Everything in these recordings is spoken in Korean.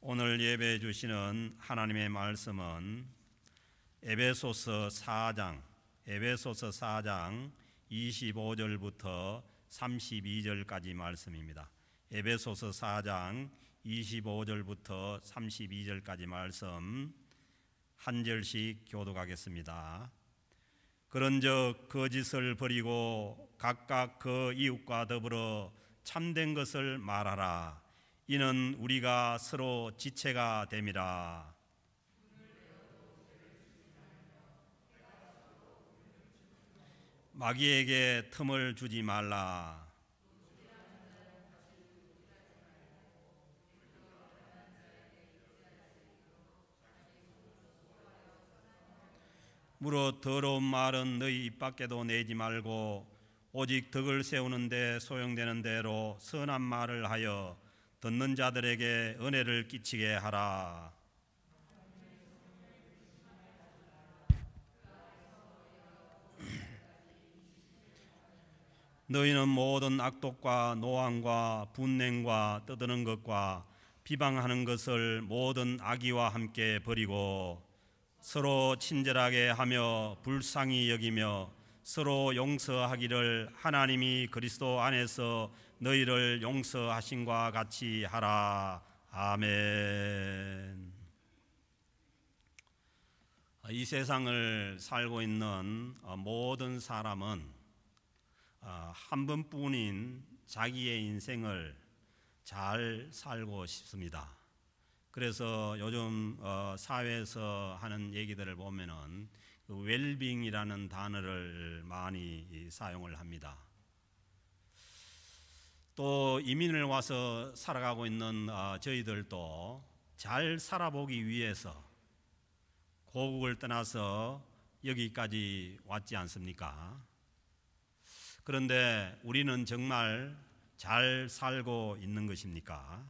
오늘 예배해 주시는 하나님의 말씀은 에베소서 4장 25절부터 32절까지 말씀입니다. 에베소서 4장 25절부터 32절까지 말씀 한 절씩 교독하겠습니다. 그런즉 거짓을 버리고 각각 그 이웃과 더불어 참된 것을 말하라. 이는 우리가 서로 지체가 됨이라. 마귀에게 틈을 주지 말라. 무릇 더러운 말은 너희 입 밖에도 내지 말고 오직 덕을 세우는 데 소용되는 대로 선한 말을 하여 듣는 자들에게 은혜를 끼치게 하라. 너희는 모든 악독과 노함과 분냉과 떠드는 것과 비방하는 것을 모든 악의와 함께 버리고 서로 친절하게 하며 불쌍히 여기며 서로 용서하기를 하나님이 그리스도 안에서 너희를 용서하신과 같이 하라. 아멘. 이 세상을 살고 있는 모든 사람은 한 번뿐인 자기의 인생을 잘 살고 싶습니다. 그래서 요즘 사회에서 하는 얘기들을 보면은 그 웰빙이라는 단어를 많이 사용을 합니다. 또 이민을 와서 살아가고 있는 저희들도 잘 살아보기 위해서 고국을 떠나서 여기까지 왔지 않습니까? 그런데 우리는 정말 잘 살고 있는 것입니까?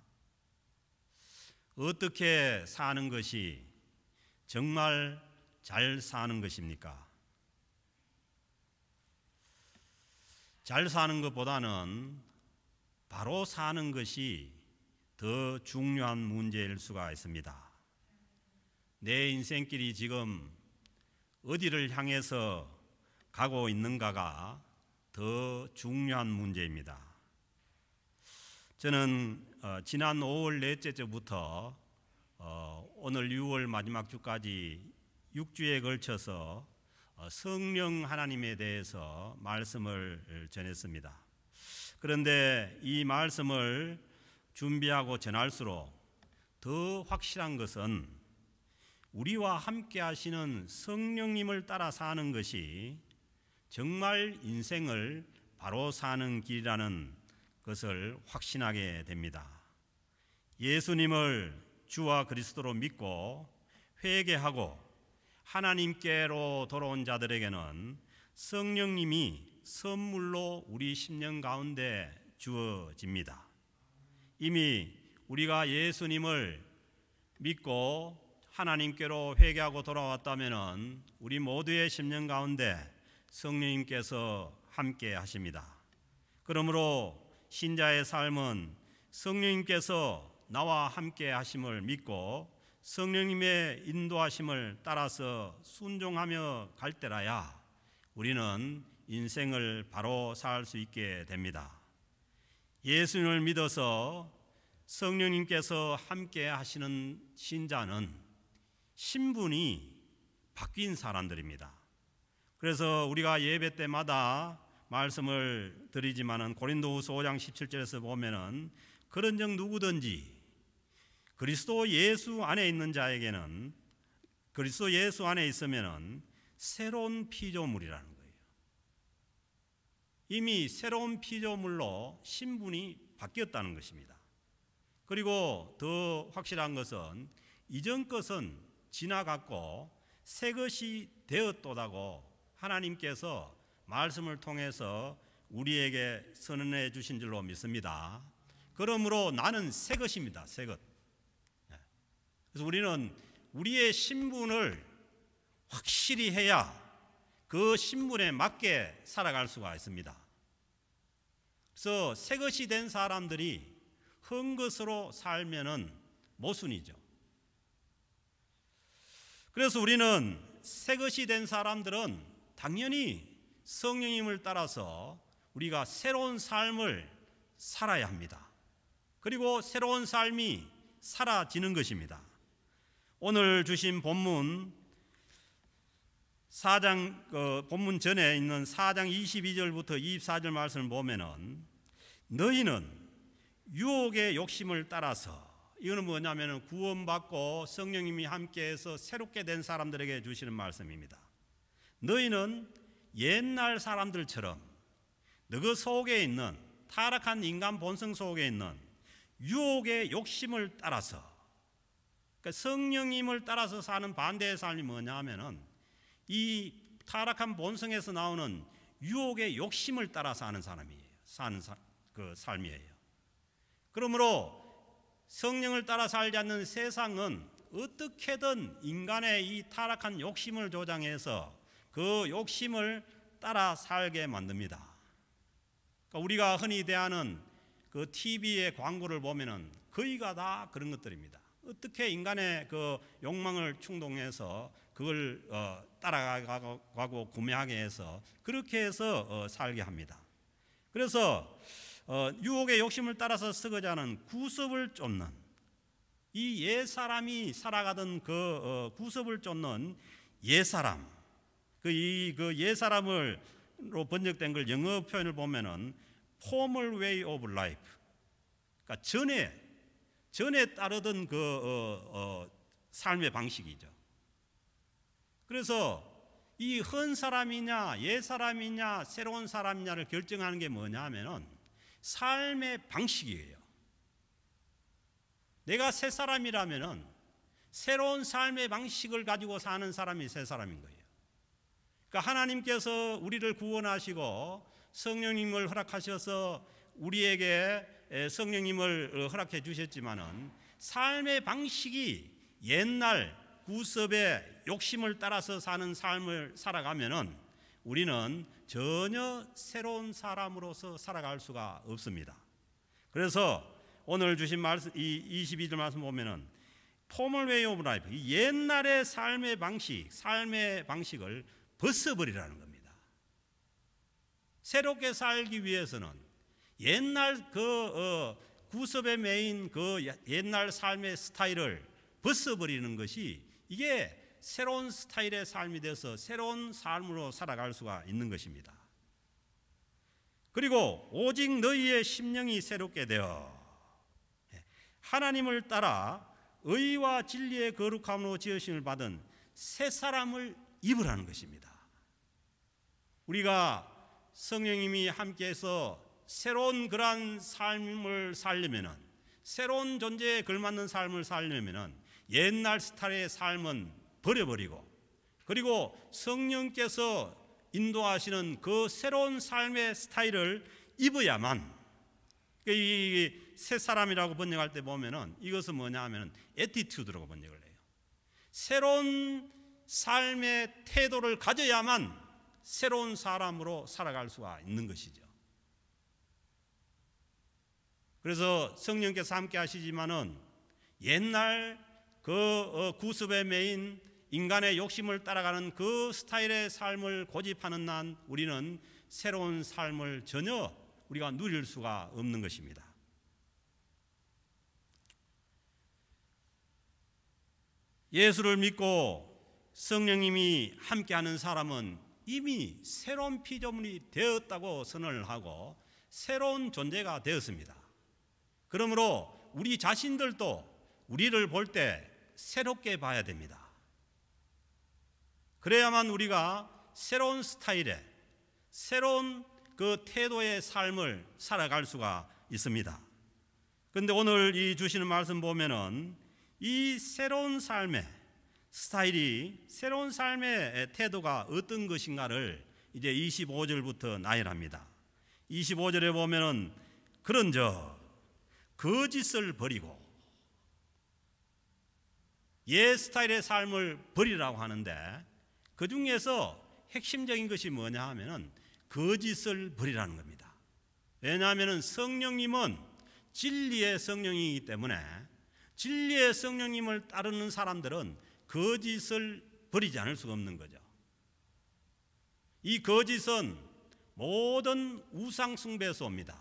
어떻게 사는 것이 정말 잘 사는 것입니까? 잘 사는 것보다는 바로 사는 것이 더 중요한 문제일 수가 있습니다. 내 인생길이 지금 어디를 향해서 가고 있는가가 더 중요한 문제입니다. 저는 지난 5월 넷째 주부터 오늘 6월 마지막 주까지 6주에 걸쳐서 성령 하나님에 대해서 말씀을 전했습니다. 그런데 이 말씀을 준비하고 전할수록 더 확실한 것은 우리와 함께 하시는 성령님을 따라 사는 것이 정말 인생을 바로 사는 길이라는 것을 확신하게 됩니다. 예수님을 주와 그리스도로 믿고 회개하고 하나님께로 돌아온 자들에게는 성령님이 선물로 우리 심령 가운데 주어집니다. 이미 우리가 예수님을 믿고 하나님께로 회개하고 돌아왔다면 우리 모두의 심령 가운데 성령님께서 함께 하십니다. 그러므로 신자의 삶은 성령님께서 나와 함께 하심을 믿고 성령님의 인도하심을 따라서 순종하며 갈 때라야 우리는 인생을 바로 살 수 있게 됩니다. 예수님을 믿어서 성령님께서 함께 하시는 신자는 신분이 바뀐 사람들입니다. 그래서 우리가 예배 때마다 말씀을 드리지만은 고린도후서 5장 17절에서 보면은 그런즉 누구든지 그리스도 예수 안에 있는 자에게는 그리스도 예수 안에 있으면은 새로운 피조물이라는 거예요. 이미 새로운 피조물로 신분이 바뀌었다는 것입니다. 그리고 더 확실한 것은 이전 것은 지나갔고 새 것이 되었도다고 하나님께서 말씀을 통해서 우리에게 선언해 주신 줄로 믿습니다. 그러므로 나는 새 것입니다. 새 것. 그래서 우리는 우리의 신분을 확실히 해야 그 신분에 맞게 살아갈 수가 있습니다. 그래서 새 것이 된 사람들이 헛것으로 살면은 모순이죠. 그래서 우리는 새것이 된 사람들은 당연히 성령님을 따라서 우리가 새로운 삶을 살아야 합니다. 그리고 새로운 삶이 사라지는 것입니다. 오늘 주신 본문 4장 본문 전에 있는 4장 22절부터 24절 말씀을 보면은 너희는 유혹의 욕심을 따라서, 이거는 뭐냐면은 구원받고 성령님이 함께해서 새롭게 된 사람들에게 주시는 말씀입니다. 너희는 옛날 사람들처럼 너희 속에 있는 타락한 인간 본성 속에 있는 유혹의 욕심을 따라서, 그러니까 성령님을 따라서 사는 반대의 삶이 뭐냐 하면은 이 타락한 본성에서 나오는 유혹의 욕심을 따라 사는 사람이에요. 그 삶이에요. 그러므로 성령을 따라 살지 않는 세상은 어떻게든 인간의 이 타락한 욕심을 조장해서 그 욕심을 따라 살게 만듭니다. 그러니까 우리가 흔히 대하는 그 TV의 광고를 보면은 거의가 다 그런 것들입니다. 어떻게 인간의 그 욕망을 충동해서 그걸 따라가고 구매하게 해서 그렇게 해서 살게 합니다. 그래서 유혹의 욕심을 따라서 썩어가는 구습을 쫓는, 이 옛사람이 살아가던 그 구습을 쫓는 옛사람, 그 옛사람으로 번역된 걸 영어 표현을 보면은 former way of life, 그러니까 전에 따르던 그 삶의 방식이죠. 그래서 이 헌 사람이냐 옛 사람이냐 새로운 사람이냐를 결정하는 게 뭐냐 하면은 삶의 방식이에요. 내가 새 사람이라면은 새로운 삶의 방식을 가지고 사는 사람이 새 사람인 거예요. 그러니까 하나님께서 우리를 구원하시고 성령님을 허락하셔서 우리에게 성령님을 허락해 주셨지만은 삶의 방식이 옛날 구습의 욕심을 따라서 사는 삶을 살아가면은 우리는 전혀 새로운 사람으로서 살아갈 수가 없습니다. 그래서 오늘 주신 말씀, 이 22절 말씀 보면은 former way of life, 옛날의 삶의 방식을 벗어버리라는 겁니다. 새롭게 살기 위해서는 옛날 구습에 매인 그 옛날 삶의 스타일을 벗어버리는 것이, 이게 새로운 스타일의 삶이 돼서 새로운 삶으로 살아갈 수가 있는 것입니다. 그리고 오직 너희의 심령이 새롭게 되어 하나님을 따라 의와 진리의 거룩함으로 지으심을 받은 새 사람을 입으라는 것입니다. 우리가 성령님이 함께해서 새로운 그러한 삶을 살려면은, 새로운 존재에 걸맞는 삶을 살려면은 옛날 스타일의 삶은 버려버리고, 그리고 성령께서 인도하시는 그 새로운 삶의 스타일을 입어야만, 이 새 사람이라고 번역할 때 보면은 이것은 뭐냐 하면은 애티튜드라고 번역을 해요. 새로운 삶의 태도를 가져야만 새로운 사람으로 살아갈 수가 있는 것이죠. 그래서 성령께서 함께 하시지만은 옛날 그 구습에 매인 인간의 욕심을 따라가는 그 스타일의 삶을 고집하는 한 우리는 새로운 삶을 전혀 우리가 누릴 수가 없는 것입니다. 예수를 믿고 성령님이 함께하는 사람은 이미 새로운 피조물이 되었다고 선언을 하고 새로운 존재가 되었습니다. 그러므로 우리 자신들도 우리를 볼 때 새롭게 봐야 됩니다. 그래야만 우리가 새로운 스타일의, 새로운 그 태도의 삶을 살아갈 수가 있습니다. 그런데 오늘 이 주시는 말씀 보면은 이 새로운 삶의 스타일이, 새로운 삶의 태도가 어떤 것인가를 이제 25절부터 나열합니다. 25절에 보면은 그런즉 거짓을 버리고, 옛 스타일의 삶을 버리라고 하는데 그 중에서 핵심적인 것이 뭐냐 하면은 거짓을 버리라는 겁니다. 왜냐하면은 성령님은 진리의 성령이기 때문에 진리의 성령님을 따르는 사람들은 거짓을 버리지 않을 수가 없는 거죠. 이 거짓은 모든 우상 숭배에서 옵니다.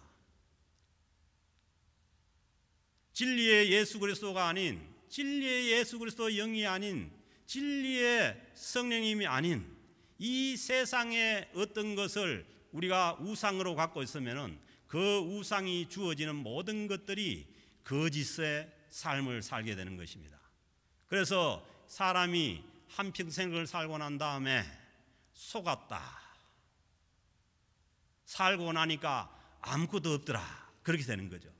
진리의 예수 그리스도가 아닌, 진리의 예수 그리스도의 영이 아닌, 진리의 성령님이 아닌 이 세상의 어떤 것을 우리가 우상으로 갖고 있으면은 그 우상이 주어지는 모든 것들이 거짓의 삶을 살게 되는 것입니다. 그래서 사람이 한평생을 살고 난 다음에 속았다, 살고 나니까 아무것도 없더라, 그렇게 되는 거죠.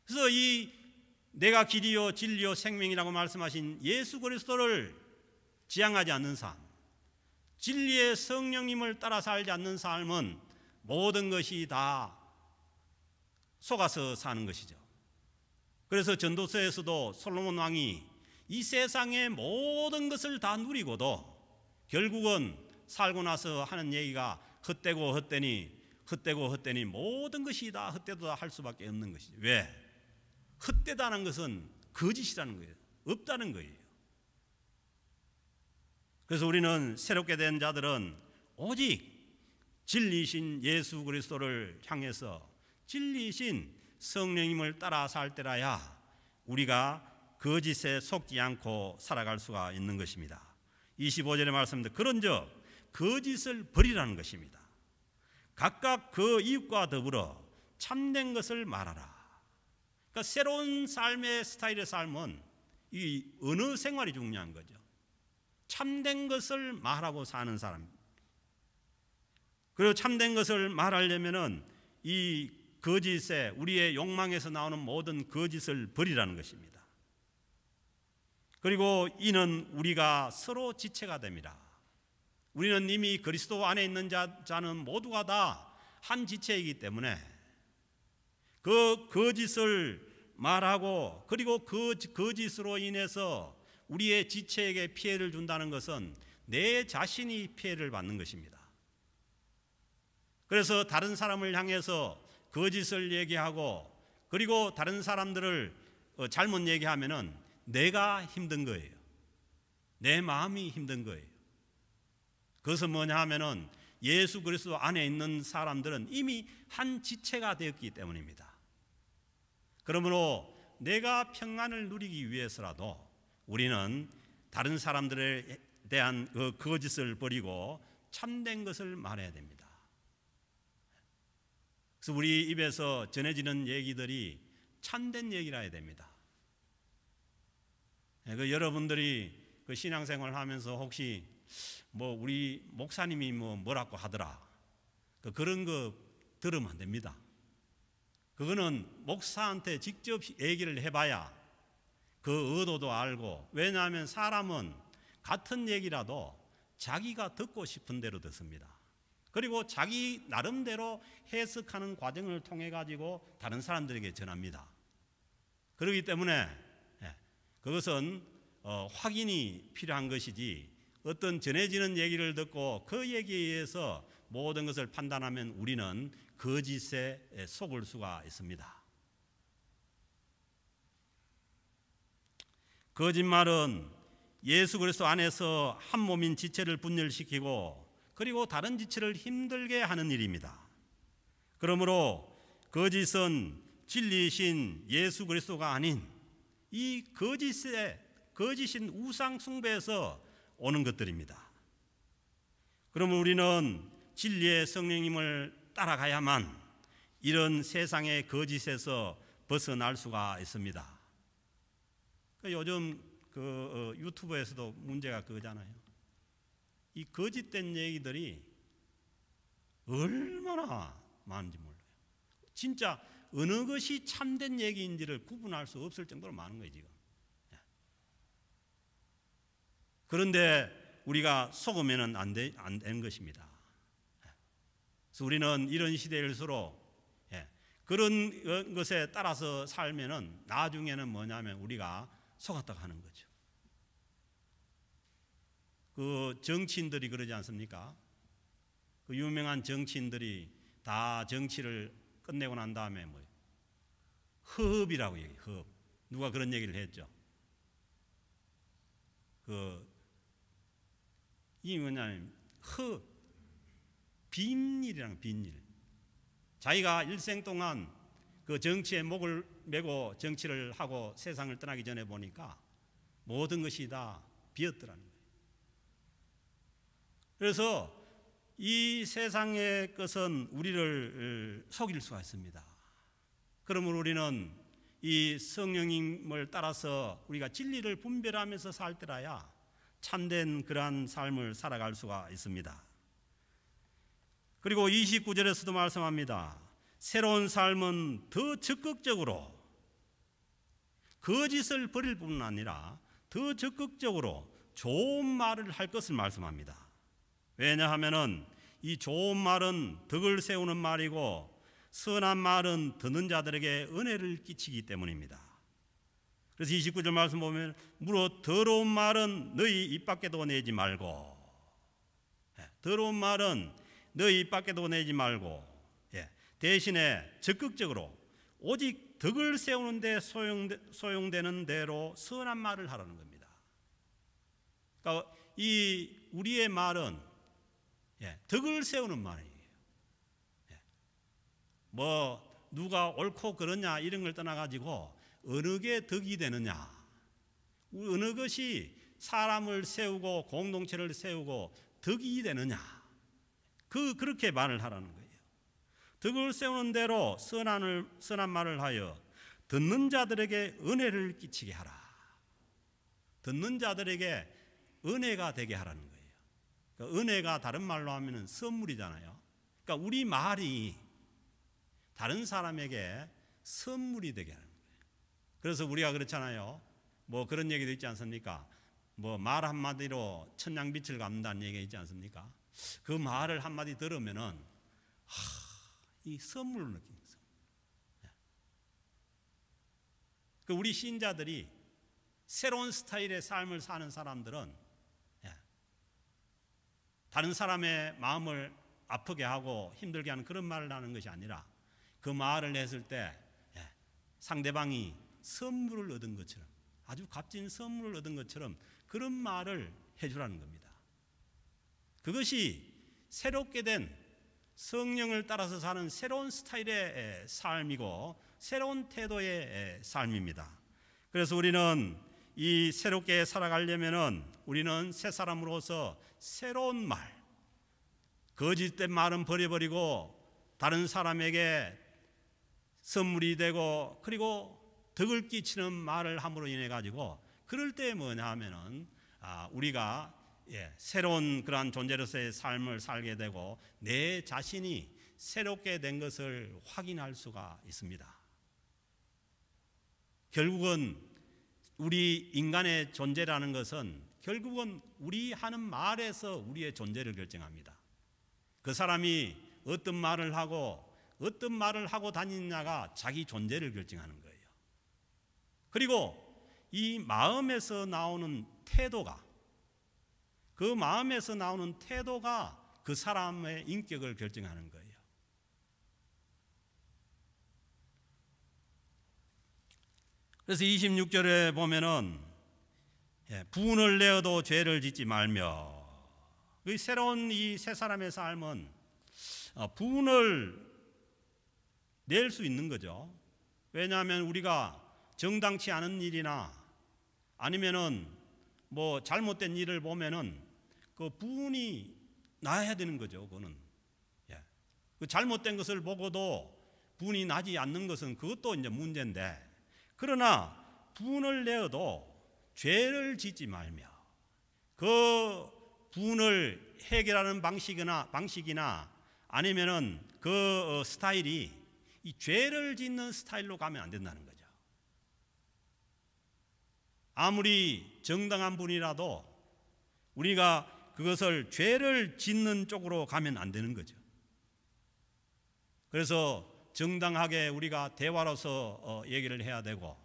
그래서 이 내가 길이요 진리요 생명이라고 말씀하신 예수 그리스도를 지향하지 않는 삶, 진리의 성령님을 따라 살지 않는 삶은 모든 것이 다 속아서 사는 것이죠. 그래서 전도서에서도 솔로몬 왕이 이 세상의 모든 것을 다 누리고도 결국은 살고 나서 하는 얘기가 헛되고 헛되니 모든 것이 다 헛되다 할 수밖에 없는 것이죠. 왜? 헛되다는 것은 거짓이라는 거예요. 없다는 거예요. 그래서 우리는 새롭게 된 자들은 오직 진리이신 예수 그리스도를 향해서 진리이신 성령님을 따라 살 때라야 우리가 거짓에 속지 않고 살아갈 수가 있는 것입니다. 25절의 말씀입니다. 그런즉 거짓을 버리라는 것입니다. 각각 그 이웃과 더불어 참된 것을 말하라. 그러니까 새로운 삶의 스타일의 삶은 이 언어 생활이 중요한 거죠. 참된 것을 말하고 사는 사람. 그리고 참된 것을 말하려면은 이 거짓에, 우리의 욕망에서 나오는 모든 거짓을 버리라는 것입니다. 그리고 이는 우리가 서로 지체가 됩니다. 우리는 이미 그리스도 안에 있는 자는 모두가 다 한 지체이기 때문에 그 거짓을 말하고, 그리고 그 거짓으로 인해서 우리의 지체에게 피해를 준다는 것은 내 자신이 피해를 받는 것입니다. 그래서 다른 사람을 향해서 거짓을 얘기하고, 그리고 다른 사람들을 잘못 얘기하면은 내가 힘든 거예요. 내 마음이 힘든 거예요. 그것은 뭐냐 하면은 예수 그리스도 안에 있는 사람들은 이미 한 지체가 되었기 때문입니다. 그러므로 내가 평안을 누리기 위해서라도 우리는 다른 사람들에 대한 그 거짓을 버리고 참된 것을 말해야 됩니다. 그래서 우리 입에서 전해지는 얘기들이 참된 얘기라 해야 됩니다. 여러분들이 그 신앙생활을 하면서 혹시 뭐 우리 목사님이 뭐라고 하더라, 그런 거 들으면 안 됩니다. 그거는 목사한테 직접 얘기를 해봐야 그 의도도 알고, 왜냐하면 사람은 같은 얘기라도 자기가 듣고 싶은 대로 듣습니다. 그리고 자기 나름대로 해석하는 과정을 통해 가지고 다른 사람들에게 전합니다. 그렇기 때문에 그것은 확인이 필요한 것이지, 어떤 전해지는 얘기를 듣고 그 얘기에 의해서 모든 것을 판단하면 우리는 거짓에 속을 수가 있습니다. 거짓말은 예수 그리스도 안에서 한 몸인 지체를 분열시키고, 그리고 다른 지체를 힘들게 하는 일입니다. 그러므로 거짓은 진리이신 예수 그리스도가 아닌 이 거짓인 우상 숭배에서 오는 것들입니다. 그러면 우리는 진리의 성령님을 따라가야만 이런 세상의 거짓에서 벗어날 수가 있습니다. 요즘 유튜브에서도 문제가 그거잖아요. 이 거짓된 얘기들이 얼마나 많은지 몰라요. 진짜 어느 것이 참된 얘기인지를 구분할 수 없을 정도로 많은 거예요, 지금. 그런데 우리가 속으면 안 되는 것입니다. 그래서 우리는 이런 시대일수록 그런 것에 따라서 살면은 나중에는 뭐냐면 우리가 속았다고 하는 거죠. 그 정치인들이 그러지 않습니까? 그 유명한 정치인들이 다 정치를 끝내고 난 다음에 허업이라고 얘기해요. 허업. 누가 그런 얘기를 했죠. 이 뭐냐면 빈일이라는 빈일. 자기가 일생 동안 그 정치에 목을 메고 정치를 하고 세상을 떠나기 전에 보니까 모든 것이 다 비었더라는 거예요. 그래서 이 세상의 것은 우리를 속일 수가 있습니다. 그러므로 우리는 이 성령님을 따라서 우리가 진리를 분별하면서 살 때라야 참된 그러한 삶을 살아갈 수가 있습니다. 그리고 29절에서도 말씀합니다. 새로운 삶은 더 적극적으로 거짓을 버릴 뿐만 아니라 더 적극적으로 좋은 말을 할 것을 말씀합니다. 왜냐하면 이 좋은 말은 덕을 세우는 말이고 선한 말은 듣는 자들에게 은혜를 끼치기 때문입니다. 그래서 29절 말씀 보면 무릇 더러운 말은 너희 입 밖에도 내지 말고, 더러운 말은 너희 입 밖에도 내지 말고, 대신에 적극적으로 오직 덕을 세우는 데 소용되는 대로 선한 말을 하라는 겁니다. 그러니까 이 우리의 말은 덕을 세우는 말이에요. 뭐 누가 옳고 그러냐 이런 걸 떠나가지고 어느 게 덕이 되느냐, 어느 것이 사람을 세우고 공동체를 세우고 덕이 되느냐, 그렇게 말을 하라는 거예요. 덕을 세우는 대로 선한 말을 하여 듣는 자들에게 은혜를 끼치게 하라. 듣는 자들에게 은혜가 되게 하라는 거예요. 그러니까 은혜가 다른 말로 하면 선물이잖아요. 그러니까 우리 말이 다른 사람에게 선물이 되게 하는 거예요. 그래서 우리가 그렇잖아요. 뭐 그런 얘기도 있지 않습니까? 뭐 말 한마디로 천냥빛을 갚는다는 얘기가 있지 않습니까? 그 말을 한마디 들으면은 이 선물을 느낍니다. 그 우리 신자들이 새로운 스타일의 삶을 사는 사람들은 다른 사람의 마음을 아프게 하고 힘들게 하는 그런 말을 하는 것이 아니라 그 말을 했을 때 상대방이 선물을 얻은 것처럼, 아주 값진 선물을 얻은 것처럼 그런 말을 해주라는 겁니다. 그것이 새롭게 된 성령을 따라서 사는 새로운 스타일의 삶이고 새로운 태도의 삶입니다. 그래서 우리는 이 새롭게 살아가려면은 우리는 새 사람으로서 새로운 말, 거짓된 말은 버려버리고 다른 사람에게 선물이 되고 그리고 덕을 끼치는 말을 함으로 인해 가지고 그럴 때 뭐냐 하면은 우리가 새로운 그러한 존재로서의 삶을 살게 되고 내 자신이 새롭게 된 것을 확인할 수가 있습니다. 결국은 우리 인간의 존재라는 것은 결국은 우리 하는 말에서 우리의 존재를 결정합니다. 그 사람이 어떤 말을 하고 다니느냐가 자기 존재를 결정하는 거예요. 그리고 이 마음에서 나오는 태도가, 그 마음에서 나오는 태도가 그 사람의 인격을 결정하는 거예요. 그래서 26절에 보면은 분을 내어도 죄를 짓지 말며, 새로운 이 새 사람의 삶은 분을 낼 수 있는 거죠. 왜냐하면 우리가 정당치 않은 일이나 아니면은 뭐 잘못된 일을 보면은 그 분이 나야 되는 거죠. 그거는 그 잘못된 것을 보고도 분이 나지 않는 것은 그것도 이제 문제인데, 그러나 분을 내어도 죄를 짓지 말며 그 분을 해결하는 방식이나 아니면은 그 스타일이 이 죄를 짓는 스타일로 가면 안 된다는 거죠. 아무리 정당한 분이라도 우리가 그것을 죄를 짓는 쪽으로 가면 안 되는 거죠. 그래서 정당하게 우리가 대화로서 얘기를 해야 되고,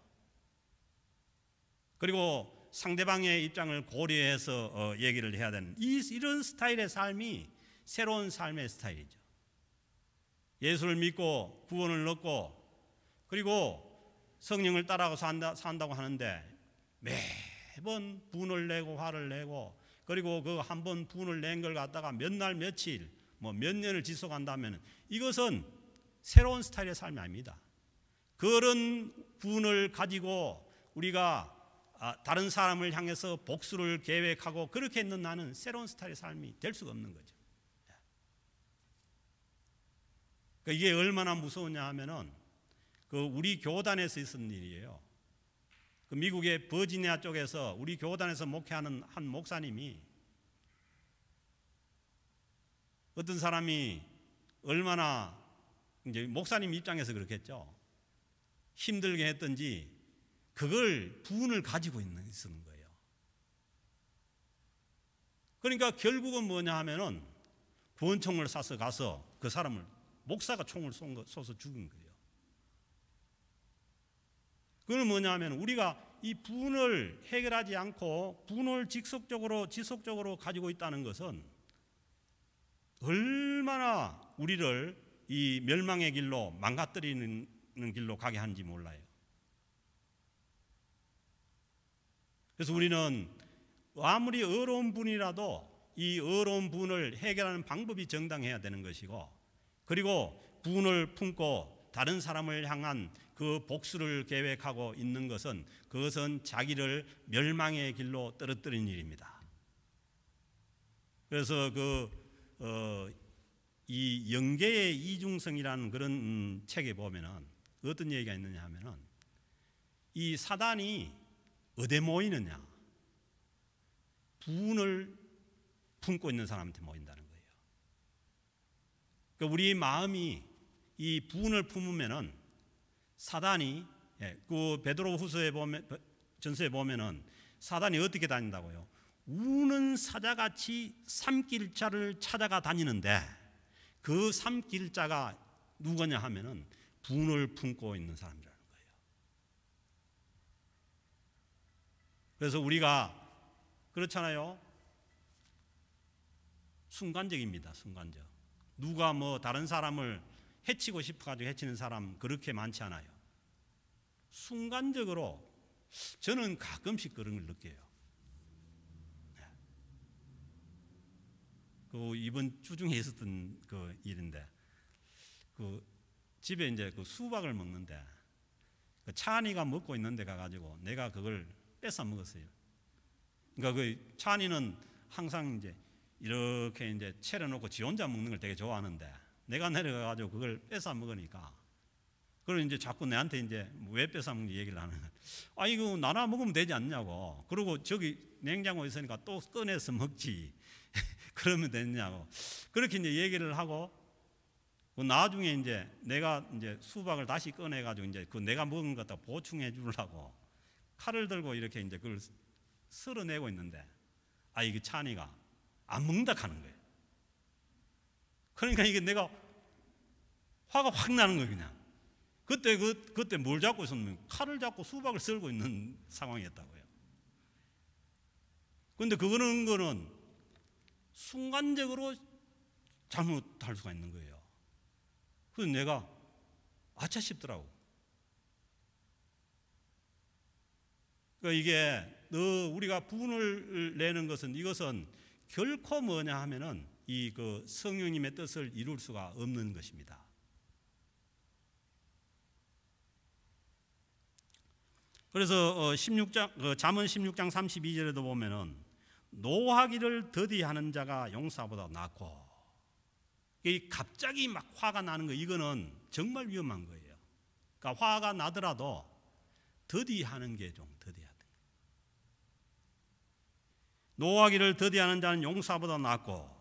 그리고 상대방의 입장을 고려해서 얘기를 해야 되는 이런 스타일의 삶이 새로운 삶의 스타일이죠. 예수를 믿고 구원을 얻고 그리고 성령을 따라가고 산다고 하는데 매번 분을 내고 화를 내고, 그리고 그 한 번 분을 낸 걸 갖다가 몇 날 며칠 몇 년을 지속한다면 이것은 새로운 스타일의 삶이 아닙니다. 그런 분을 가지고 우리가 다른 사람을 향해서 복수를 계획하고 그렇게 있는 나는 새로운 스타일의 삶이 될 수가 없는 거죠. 그러니까 이게 얼마나 무서우냐 하면은 그 우리 교단에서 있었던 일이에요. 그 미국의 버지니아 쪽에서 우리 교단에서 목회하는 한 목사님이, 어떤 사람이 얼마나 이제 목사님 입장에서 그렇겠죠. 힘들게 했던지 그걸 분을 가지고 있는 거예요. 그러니까 결국은 뭐냐 하면은 권총을 쏴서 가서 그 사람을, 목사가 총을 쏘서 죽은 거예요. 그건 뭐냐 하면 우리가 이 분을 해결하지 않고 분을 지속적으로 가지고 있다는 것은 얼마나 우리를 이 멸망의 길로, 망가뜨리는 길로 가게 하는지 몰라요. 그래서 우리는 아무리 어려운 분이라도 이 어려운 분을 해결하는 방법이 정당해야 되는 것이고, 그리고 분을 품고 다른 사람을 향한 그 복수를 계획하고 있는 것은, 그것은 자기를 멸망의 길로 떨어뜨리는 일입니다. 그래서 이 영계의 이중성이라는 그런 책에 보면은 어떤 얘기가 있느냐 하면은, 이 사단이 어디에 모이느냐, 분을 품고 있는 사람한테 모인다는 거예요. 그러니까 우리 마음이 이 분을 품으면은 사단이, 그 베드로후서에 보면, 전서에 보면은 사단이 어떻게 다닌다고요? 우는 사자같이 삼킬 자를 찾아가 다니는데, 그 삼킬 자가 누구냐 하면은 분을 품고 있는 사람이라는 거예요. 그래서 우리가 그렇잖아요. 순간적입니다. 순간적. 누가 다른 사람을 해치고 싶어가지고 해치는 사람 그렇게 많지 않아요. 순간적으로 저는 가끔씩 그런 걸 느껴요. 그 이번 주 중에 있었던 그 일인데, 그 집에 이제 그 수박을 먹는데 그 차은이가 먹고 있는데 가가지고 내가 그걸 뺏어 먹었어요. 그러니까 그 차은이는 항상 이제 이렇게 이제 차려놓고 지 혼자 먹는 걸 되게 좋아하는데, 내가 내려가가지고 그걸 뺏어 먹으니까, 그리고 이제 자꾸 내한테 이제 왜 뺏어 먹는지 얘기를 하는 거야. 아, 이거 나눠 먹으면 되지 않냐고. 그리고 저기 냉장고에 있으니까 또 꺼내서 먹지. 그러면 되냐고. 그렇게 이제 얘기를 하고, 나중에 이제 내가 이제 수박을 다시 꺼내가지고 이제 그 내가 먹은 것 갖다 보충해 주려고 칼을 들고 이렇게 이제 그걸 썰어내고 있는데, 이게 찬이가 안 먹는다 하는 거예요. 그러니까 이게 내가 화가 확 나는 거예요, 그냥. 그때 뭘 잡고 있었냐면 칼을 잡고 수박을 썰고 있는 상황이었다고요. 그런데 거는 순간적으로 잘못할 수가 있는 거예요. 그래서 내가 아차 싶더라고. 그러니까 이게 우리가 분을 내는 것은, 이것은 결코 뭐냐 하면은 이 그 성령님의 뜻을 이룰 수가 없는 것입니다. 그래서 잠언 16장 32절에도 보면은 노하기를 더디하는 자가 용사보다 낫고, 이 갑자기 막 화가 나는 거, 이거는 정말 위험한 거예요. 그러니까 화가 나더라도 더디하는 게 좀 더디해야 돼요. 노하기를 더디하는 자는 용사보다 낫고,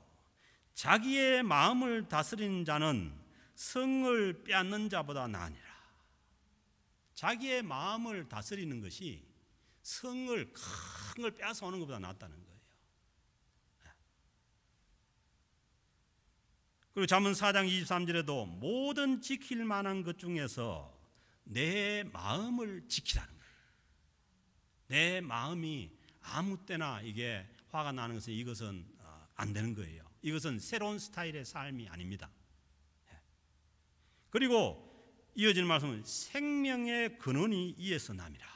자기의 마음을 다스리는 자는 성을 빼앗는 자보다 나으니라. 자기의 마음을 다스리는 것이 성을, 큰 걸 빼앗아 오는 것보다 낫다는 거예요. 그리고 잠언 4장 23절에도 모든 지킬 만한 것 중에서 내 마음을 지키라는 거예요. 내 마음이 아무 때나 이게 화가 나는 것은, 이것은 안 되는 거예요. 이것은 새로운 스타일의 삶이 아닙니다. 그리고 이어지는 말씀은 생명의 근원이 이에서 남이라.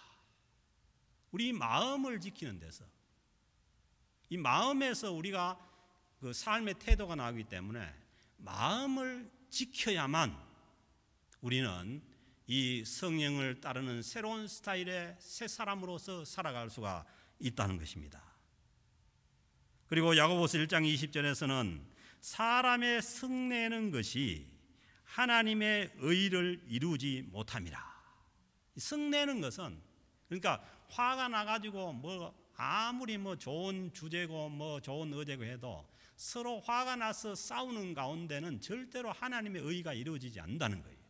우리 마음을 지키는 데서, 이 마음에서 우리가 그 삶의 태도가 나오기 때문에 마음을 지켜야만 우리는 이 성령을 따르는 새로운 스타일의 새 사람으로서 살아갈 수가 있다는 것입니다. 그리고 야고보서 1장 20절에서는 사람의 성내는 것이 하나님의 의를 이루지 못함이라. 성내는 것은, 그러니까 화가 나가지고 아무리 좋은 주제고 좋은 의제고 해도 서로 화가 나서 싸우는 가운데는 절대로 하나님의 의가 이루어지지 않는다는 거예요.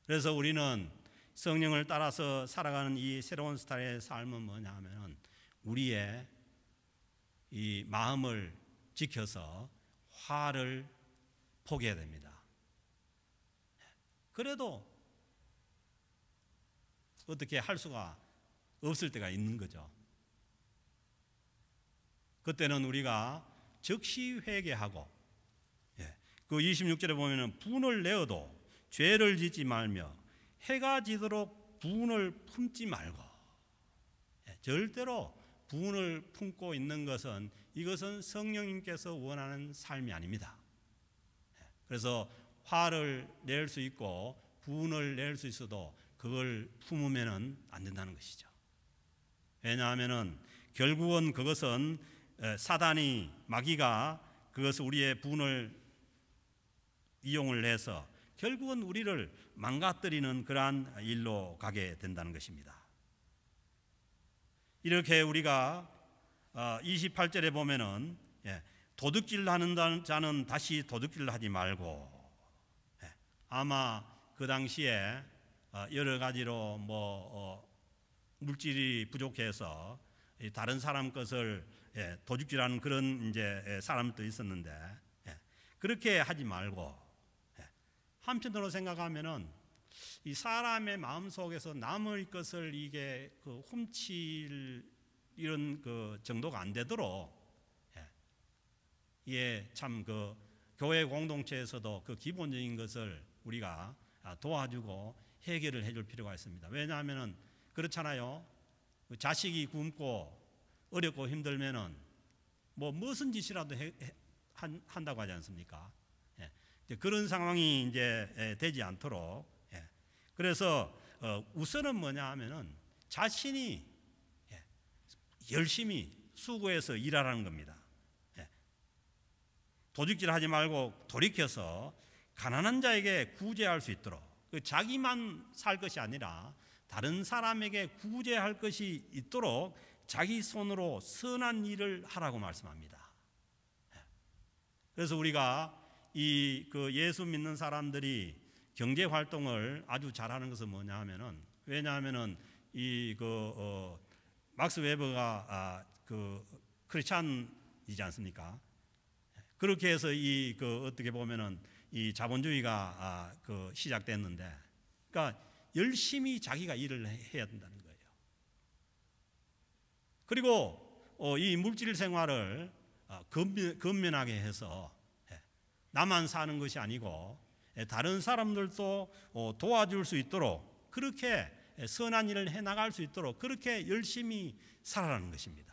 그래서 우리는 성령을 따라서 살아가는 이 새로운 스타일의 삶은 뭐냐 하면 우리의 이 마음을 지켜서 화를 포기해야 됩니다. 그래도 어떻게 할 수가 없을 때가 있는 거죠. 그때는 우리가 즉시 회개하고, 그 26절에 보면은 분을 내어도 죄를 짓지 말며 해가 지도록 분을 품지 말고. 절대로 분을 품고 있는 것은, 이것은 성령님께서 원하는 삶이 아닙니다. 그래서 화를 낼 수 있고 분을 낼 수 있어도 그걸 품으면 안 된다는 것이죠. 왜냐하면 결국은 그것은 사단이, 마귀가 그것을, 우리의 분을 이용을 해서 결국은 우리를 망가뜨리는 그러한 일로 가게 된다는 것입니다. 이렇게 우리가 28절에 보면은 도둑질 하는 자는 다시 도둑질 하지 말고, 아마 그 당시에 여러 가지로 물질이 부족해서 다른 사람 것을 도둑질하는 그런 이제 사람도 있었는데, 그렇게 하지 말고, 한편으로 생각하면은 이 사람의 마음 속에서 남의 것을 이게 훔칠 이런 그 정도가 안 되도록, 참 그 교회 공동체에서도 그 기본적인 것을 우리가 도와주고 해결을 해줄 필요가 있습니다. 왜냐하면은 그렇잖아요. 자식이 굶고 어렵고 힘들면은 무슨 짓이라도 한다고 하지 않습니까? 그런 상황이 이제 되지 않도록, 그래서 우선은 뭐냐 하면은 자신이 열심히 수고해서 일하라는 겁니다. 도둑질하지 말고 돌이켜서 가난한 자에게 구제할 수 있도록, 자기만 살 것이 아니라 다른 사람에게 구제할 것이 있도록 자기 손으로 선한 일을 하라고 말씀합니다. 그래서 우리가 예수 믿는 사람들이 경제 활동을 아주 잘하는 것은 뭐냐 하면은, 왜냐하면은 막스 웨버가 크리스찬이지 않습니까? 그렇게 해서 어떻게 보면은 이 자본주의가 시작됐는데, 그러니까 열심히 자기가 일을 해야 된다는 거예요. 그리고 이 물질 생활을 건면하게 해서 나만 사는 것이 아니고 다른 사람들도 도와줄 수 있도록, 그렇게 선한 일을 해나갈 수 있도록 그렇게 열심히 살아가는 것입니다.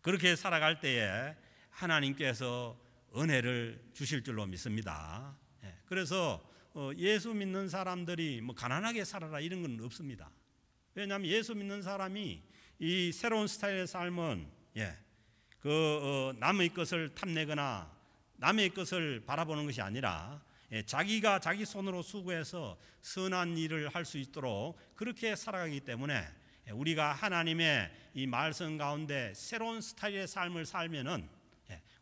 그렇게 살아갈 때에 하나님께서 은혜를 주실 줄로 믿습니다. 그래서 예수 믿는 사람들이 가난하게 살아라 이런 건 없습니다. 왜냐하면 예수 믿는 사람이 이 새로운 스타일의 삶은 남의 것을 탐내거나 남의 것을 바라보는 것이 아니라 자기가 자기 손으로 수고해서 선한 일을 할 수 있도록 그렇게 살아가기 때문에, 우리가 하나님의 이 말씀 가운데 새로운 스타일의 삶을 살면은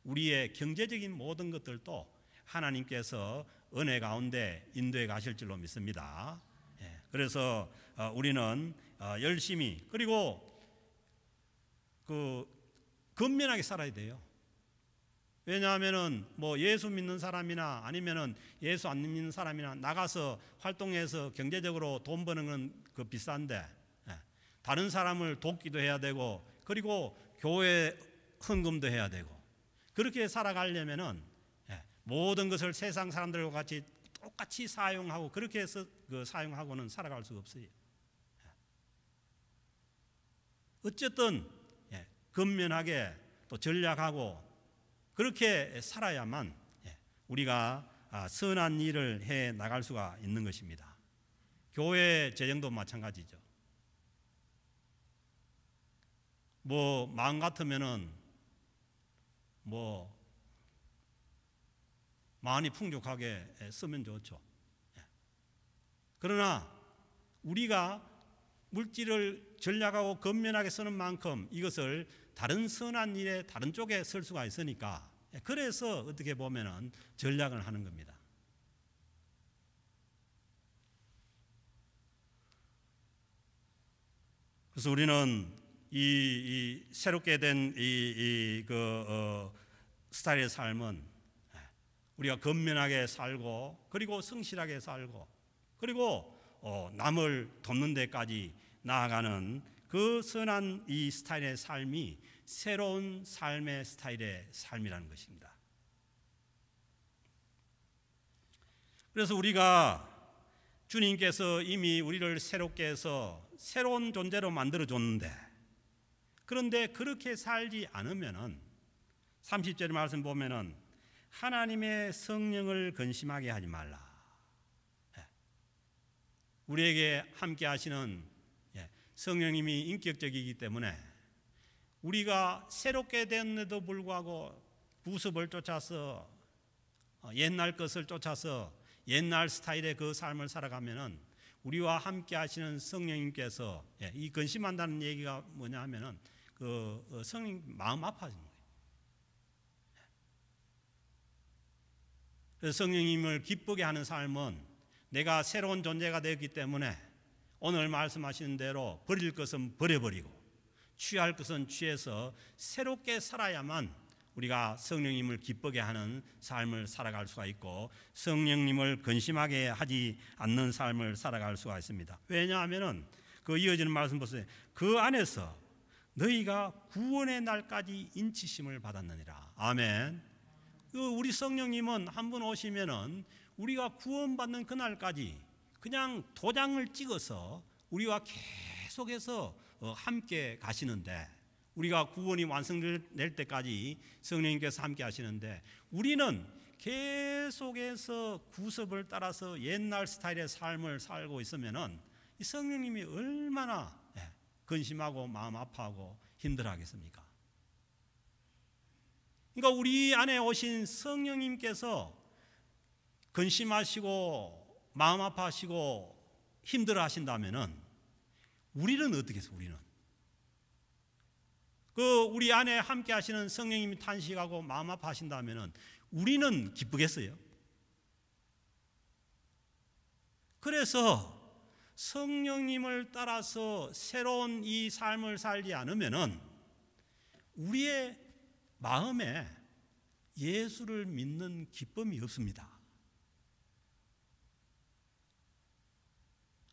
우리의 경제적인 모든 것들도 하나님께서 은혜 가운데 인도해 가실 줄로 믿습니다. 그래서 우리는 열심히, 그리고 건면하게 살아야 돼요. 왜냐하면은 예수 믿는 사람이나 아니면은 예수 안 믿는 사람이나 나가서 활동해서 경제적으로 돈 버는 건 비싼데, 다른 사람을 돕기도 해야 되고, 그리고 교회 헌금도 해야 되고, 그렇게 살아가려면은 모든 것을 세상 사람들과 같이 똑같이 사용하고 그렇게 해서 사용하고는 살아갈 수가 없어요. 어쨌든 근면하게 또 전략하고 그렇게 살아야만 우리가 선한 일을 해 나갈 수가 있는 것입니다. 교회 재정도 마찬가지죠. 마음 같으면은 많이 풍족하게 쓰면 좋죠. 그러나 우리가 물질을 전략하고 근면하게 쓰는 만큼 이것을 다른 선한 일에 다른 쪽에 쓸 수가 있으니까 그래서 어떻게 보면은 전략을 하는 겁니다. 그래서 우리는 이 새롭게 된 스타일의 삶은 우리가 근면하게 살고 그리고 성실하게 살고 그리고 남을 돕는 데까지 나아가는 그 선한 이 스타일의 삶이 새로운 삶의 스타일의 삶이라는 것입니다. 그래서 우리가 주님께서 이미 우리를 새롭게 해서 새로운 존재로 만들어줬는데 그런데 그렇게 살지 않으면은 30절 말씀 보면은 하나님의 성령을 근심하게 하지 말라. 우리에게 함께 하시는 성령님이 인격적이기 때문에 우리가 새롭게 됐는데도 불구하고 구습을 쫓아서 옛날 것을 쫓아서 옛날 스타일의 그 삶을 살아가면은 우리와 함께 하시는 성령님께서 이 근심한다는 얘기가 뭐냐 하면은 그 성령 마음 아파지는 거예요. 그래서 성령님을 기쁘게 하는 삶은 내가 새로운 존재가 되었기 때문에 오늘 말씀하시는 대로 버릴 것은 버려버리고 취할 것은 취해서 새롭게 살아야만 우리가 성령님을 기쁘게 하는 삶을 살아갈 수가 있고 성령님을 근심하게 하지 않는 삶을 살아갈 수가 있습니다. 왜냐하면 그 이어지는 말씀 보세요. 그 안에서 너희가 구원의 날까지 인치심을 받았느니라. 아멘. 우리 성령님은 한 번 오시면은 우리가 구원받는 그날까지 그냥 도장을 찍어서 우리와 계속해서 함께 가시는데 우리가 구원이 완성될 때까지 성령님께서 함께 하시는데 우리는 계속해서 구습을 따라서 옛날 스타일의 삶을 살고 있으면은 이 성령님이 얼마나 근심하고 마음 아파하고 힘들어하겠습니까? 그러니까 우리 안에 오신 성령님께서 근심하시고 마음 아파하시고 힘들어하신다면은 우리는 어떻게 해서 우리는 우리 안에 함께 하시는 성령님이 탄식하고 마음 아파하신다면은 우리는 기쁘겠어요? 그래서 성령님을 따라서 새로운 이 삶을 살지 않으면은 우리의 마음에 예수를 믿는 기쁨이 없습니다.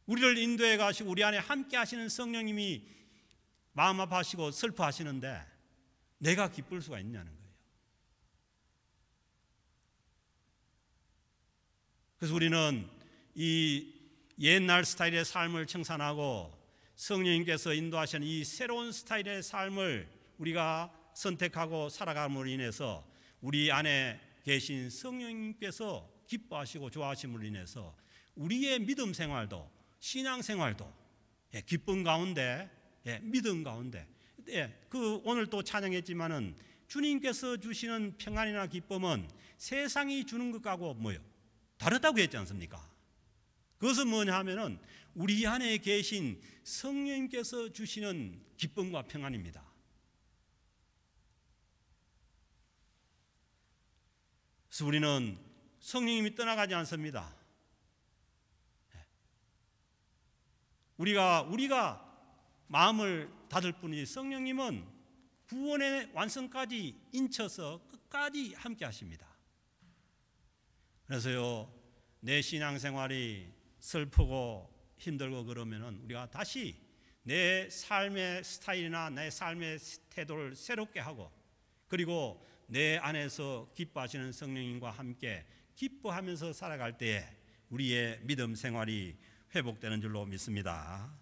우리를 인도해 가시고 우리 안에 함께 하시는 성령님이 마음 아파하시고 슬퍼하시는데 내가 기쁠 수가 있냐는 거예요. 그래서 우리는 이 옛날 스타일의 삶을 청산하고 성령님께서 인도하시는 이 새로운 스타일의 삶을 우리가 선택하고 살아감으로 인해서 우리 안에 계신 성령님께서 기뻐하시고 좋아하심으로 인해서 우리의 믿음 생활도 신앙 생활도 기쁨 가운데 믿음 가운데 오늘 또 찬양했지만은 주님께서 주시는 평안이나 기쁨은 세상이 주는 것하고 뭐요? 다르다고 했지 않습니까? 그것은 뭐냐 하면은 우리 안에 계신 성령님께서 주시는 기쁨과 평안입니다. 그래서 우리는 성령님이 떠나가지 않습니다. 우리가 마음을 닫을 뿐이지 성령님은 구원의 완성까지 인쳐서 끝까지 함께 하십니다. 그래서요, 내 신앙생활이 슬프고 힘들고 그러면은 우리가 다시 내 삶의 스타일이나 내 삶의 태도를 새롭게 하고 그리고 내 안에서 기뻐하시는 성령님과 함께 기뻐하면서 살아갈 때에 우리의 믿음 생활이 회복되는 줄로 믿습니다.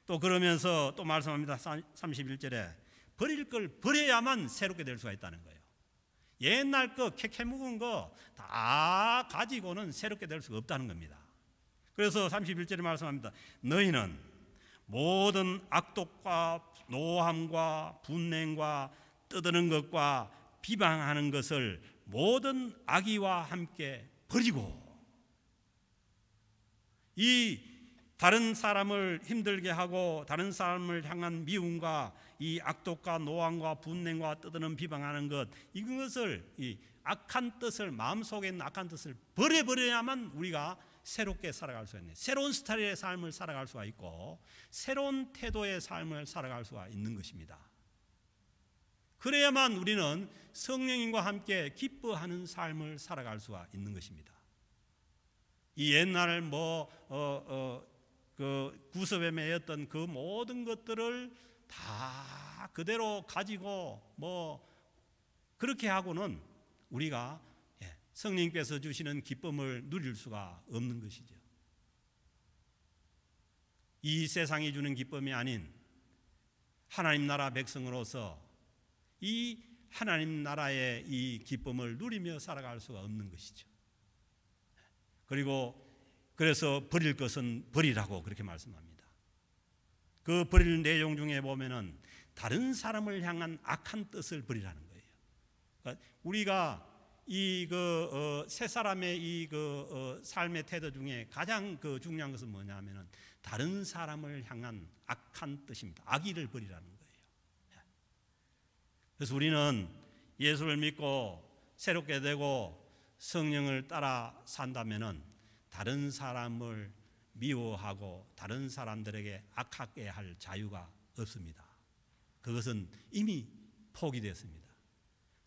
또 그러면서 또 말씀합니다. 31절에 버릴 걸 버려야만 새롭게 될 수가 있다는 거예요. 옛날 거 캐캐 묵은 거 다 가지고는 새롭게 될 수가 없다는 겁니다. 그래서 31절에 말씀합니다. 너희는 모든 악독과 노함과 분냉과 떠드는 것과 비방하는 것을 모든 악의와 함께 버리고, 이 다른 사람을 힘들게 하고 다른 사람을 향한 미움과 이 악독과 노함과 분냉과 떠드는 비방하는 것, 이것을, 이 악한 뜻을, 마음속에 있는 악한 뜻을 버려야만 우리가 새롭게 살아갈 수가 있는, 새로운 스타일의 삶을 살아갈 수가 있고 새로운 태도의 삶을 살아갈 수가 있는 것입니다. 그래야만 우리는 성령님과 함께 기뻐하는 삶을 살아갈 수가 있는 것입니다. 이 옛날 그 구습에 매였던 그 모든 것들을 다 그대로 가지고 그렇게 하고는 우리가 성령님께서 주시는 기쁨을 누릴 수가 없는 것이죠. 이 세상이 주는 기쁨이 아닌 하나님 나라 백성으로서 이 하나님 나라의 이 기쁨을 누리며 살아갈 수가 없는 것이죠. 그래서 버릴 것은 버리라고 그렇게 말씀합니다. 그 버릴 내용 중에 보면은 다른 사람을 향한 악한 뜻을 버리라는 거예요. 그러니까 우리가 새 사람의 삶의 태도 중에 가장 중요한 것은 뭐냐면은 다른 사람을 향한 악한 뜻입니다. 악의를 버리라는 거예요. 그래서 우리는 예수를 믿고 새롭게 되고 성령을 따라 산다면은 다른 사람을 미워하고 다른 사람들에게 악하게 할 자유가 없습니다. 그것은 이미 포기됐습니다.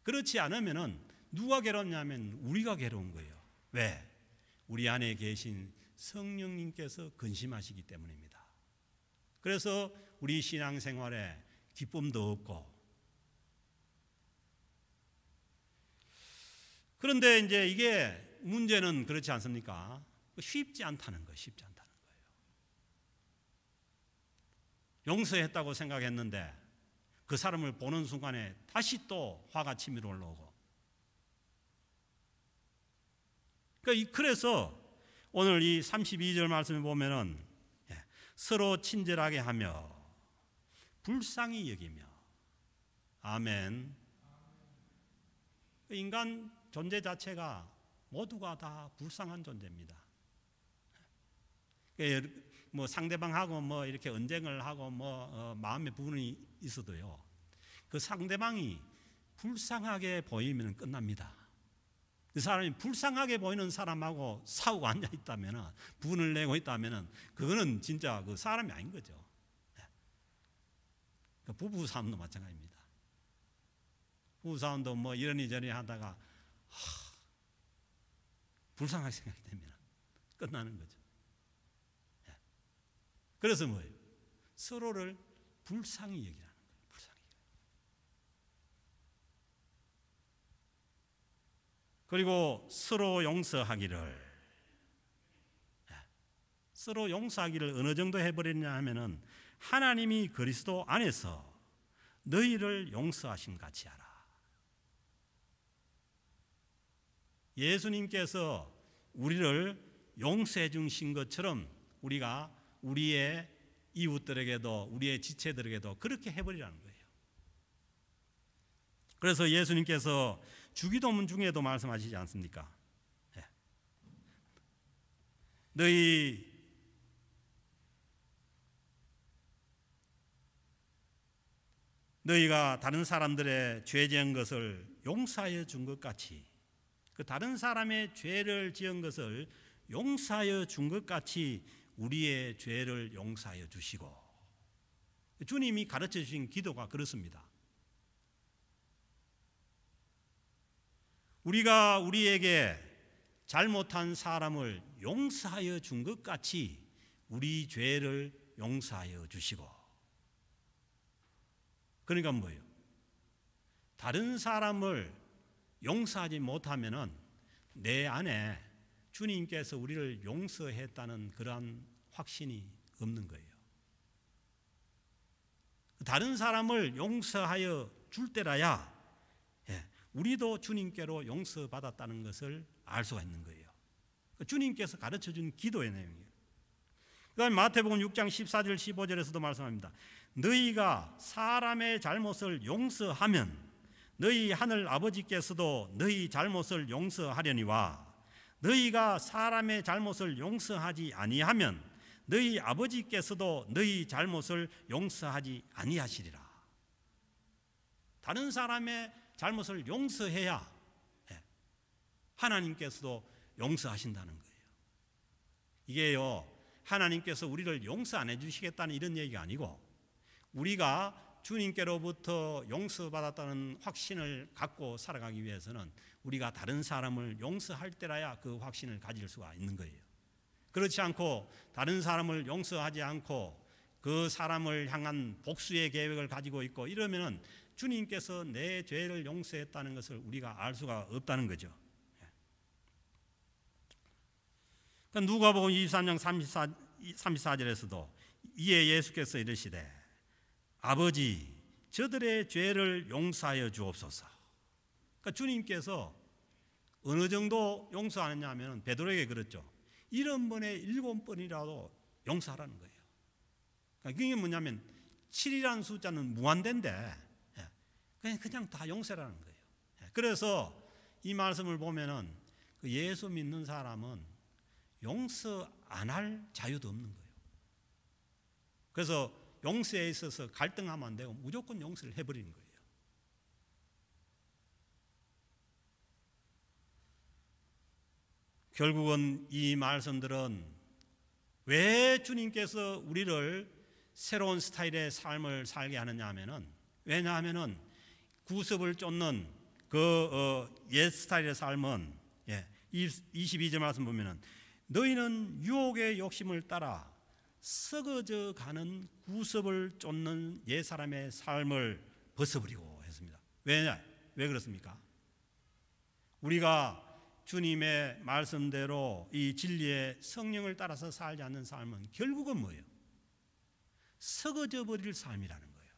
그렇지 않으면은 누가 괴롭냐면 우리가 괴로운 거예요. 왜? 우리 안에 계신 성령님께서 근심하시기 때문입니다. 그래서 우리 신앙생활에 기쁨도 없고, 그런데 이제 이게 문제는 그렇지 않습니까? 쉽지 않다는 거예요. 쉽지 않다는 거예요. 용서했다고 생각했는데 그 사람을 보는 순간에 다시 또 화가 치밀어 올라오고, 그래서 오늘 이 32절 말씀을 보면은 서로 친절하게 하며 불쌍히 여기며, 아멘. 인간 존재 자체가 모두가 다 불쌍한 존재입니다. 상대방하고 이렇게 언쟁을 하고 마음의 부분이 있어도요, 그 상대방이 불쌍하게 보이면 끝납니다. 그 사람이 불쌍하게 보이는 사람하고 싸우고 앉아 있다면, 분을 내고 있다면 그거는 진짜 그 사람이 아닌 거죠. 부부 싸움도 마찬가지입니다. 부부 싸움도 이러니 저러니 하다가 불쌍하게 생각되면 끝나는 거죠. 그래서 뭐예요? 서로를 불쌍히 여기라는 거예요. 불쌍히. 그리고 서로 용서하기를. 서로 용서하기를 어느 정도 해버렸냐 하면은 하나님이 그리스도 안에서 너희를 용서하심 같이 하라. 예수님께서 우리를 용서해 주신 것처럼 우리가 우리의 이웃들에게도 우리의 지체들에게도 그렇게 해버리라는 거예요. 그래서 예수님께서 주기도문 중에도 말씀하시지 않습니까? 너희가 다른 사람들의 죄 지은 것을 용서하여 준 것 같이, 그 다른 사람의 죄를 지은 것을 용서하여 준 것 같이 우리의 죄를 용서하여 주시고, 주님이 가르쳐 주신 기도가 그렇습니다. 우리가 우리에게 잘못한 사람을 용서하여 준 것 같이 우리 죄를 용서하여 주시고, 그러니까 뭐예요? 다른 사람을 용서하지 못하면은 내 안에 주님께서 우리를 용서했다는 그러한 확신이 없는 거예요. 다른 사람을 용서하여 줄 때라야 우리도 주님께로 용서받았다는 것을 알 수가 있는 거예요. 주님께서 가르쳐준 기도의 내용이에요. 그 다음에 마태복음 6장 14절 15절에서도 말씀합니다. 너희가 사람의 잘못을 용서하면 너희 하늘 아버지께서도 너희 잘못을 용서하려니와 너희가 사람의 잘못을 용서하지 아니하면 너희 아버지께서도 너희 잘못을 용서하지 아니하시리라. 다른 사람의 잘못을 용서해야 하나님께서도 용서하신다는 거예요. 이게요, 하나님께서 우리를 용서 안 해주시겠다는 이런 얘기가 아니고 우리가 주님께로부터 용서받았다는 확신을 갖고 살아가기 위해서는 우리가 다른 사람을 용서할 때라야 그 확신을 가질 수가 있는 거예요. 그렇지 않고 다른 사람을 용서하지 않고 그 사람을 향한 복수의 계획을 가지고 있고 이러면은 주님께서 내 죄를 용서했다는 것을 우리가 알 수가 없다는 거죠. 그러니까 누가복음 23장 34절에서도 이에 예수께서 이르시되 아버지 저들의 죄를 용서하여 주옵소서. 그러니까 주님께서 어느 정도 용서하느냐 하면 베드로에게 그랬죠. 70번에 7번이라도 용서하라는 거예요. 그러니까 그게 뭐냐면 7이라는 숫자는 무한대인데 그냥 다 용서라는 거예요. 그래서 이 말씀을 보면은 그 예수 믿는 사람은 용서 안 할 자유도 없는 거예요. 그래서 용서에 있어서 갈등하면 안 되고 무조건 용서를 해버리는 거예요. 결국은 이 말씀들은 왜 주님께서 우리를 새로운 스타일의 삶을 살게 하느냐 하면은, 왜냐하면은 구습을 쫓는 그 옛 스타일의 삶은 22절 말씀 보면은 너희는 유혹의 욕심을 따라 썩어져 가는 구습을 쫓는 옛 사람의 삶을 벗어버리고 했습니다. 왜 그렇습니까? 우리가 주님의 말씀대로 이 진리의 성령을 따라서 살지 않는 삶은 결국은 뭐예요? 썩어져 버릴 삶이라는 거예요.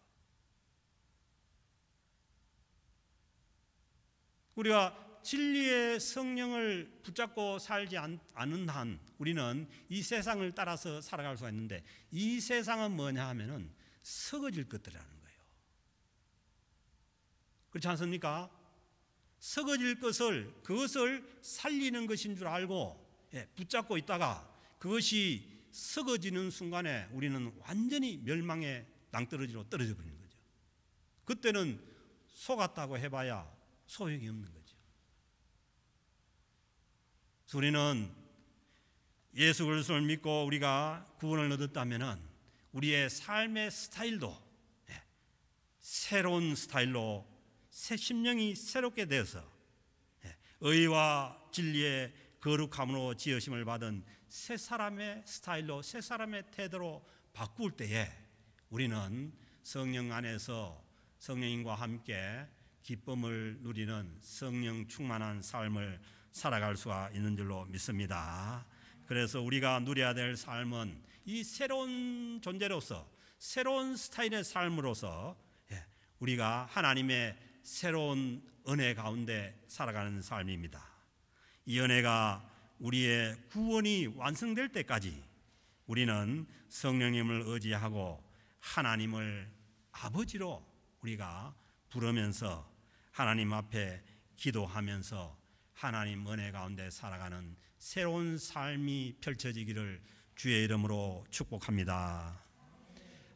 우리가 진리의 성령을 붙잡고 살지 않는 한 우리는 이 세상을 따라서 살아갈 수가 있는데, 이 세상은 뭐냐 하면은 썩어질 것들이라는 거예요. 그렇지 않습니까? 썩어질 것을, 그것을 살리는 것인 줄 알고 붙잡고 있다가 그것이 썩어지는 순간에 우리는 완전히 멸망의 낭떠러지로 떨어져 버리는 거죠. 그때는 속았다고 해봐야 소용이 없는 거죠. 우리는 예수 그리스도를 믿고 우리가 구원을 얻었다면은 우리의 삶의 스타일도 새로운 스타일로 심령이 새롭게 되어서 의와 진리의 거룩함으로 지으심을 받은 새 사람의 스타일로, 새 사람의 태도로 바꿀 때에 우리는 성령 안에서 성령님과 함께 기쁨을 누리는 성령 충만한 삶을 살아갈 수가 있는 줄로 믿습니다. 그래서 우리가 누려야 될 삶은 이 새로운 존재로서, 새로운 스타일의 삶으로서 우리가 하나님의 새로운 은혜 가운데 살아가는 삶입니다. 이 은혜가 우리의 구원이 완성될 때까지 우리는 성령님을 의지하고 하나님을 아버지로 우리가 부르면서 하나님 앞에 기도하면서 하나님 은혜 가운데 살아가는 새로운 삶이 펼쳐지기를 주의 이름으로 축복합니다.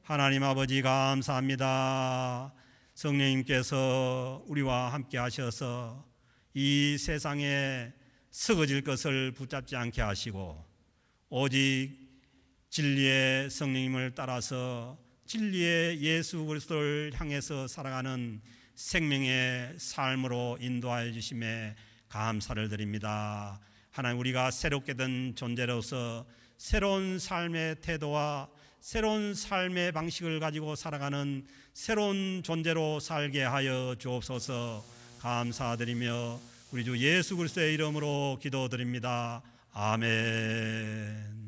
하나님 아버지 감사합니다. 성령님께서 우리와 함께 하셔서 이 세상에 썩어질 것을 붙잡지 않게 하시고 오직 진리의 성령님을 따라서 진리의 예수 그리스도를 향해서 살아가는 생명의 삶으로 인도하여 주심에 감사를 드립니다. 하나님, 우리가 새롭게 된 존재로서 새로운 삶의 태도와 새로운 삶의 방식을 가지고 살아가는 새로운 존재로 살게 하여 주옵소서. 감사드리며 우리 주 예수 그리스도의 이름으로 기도드립니다. 아멘.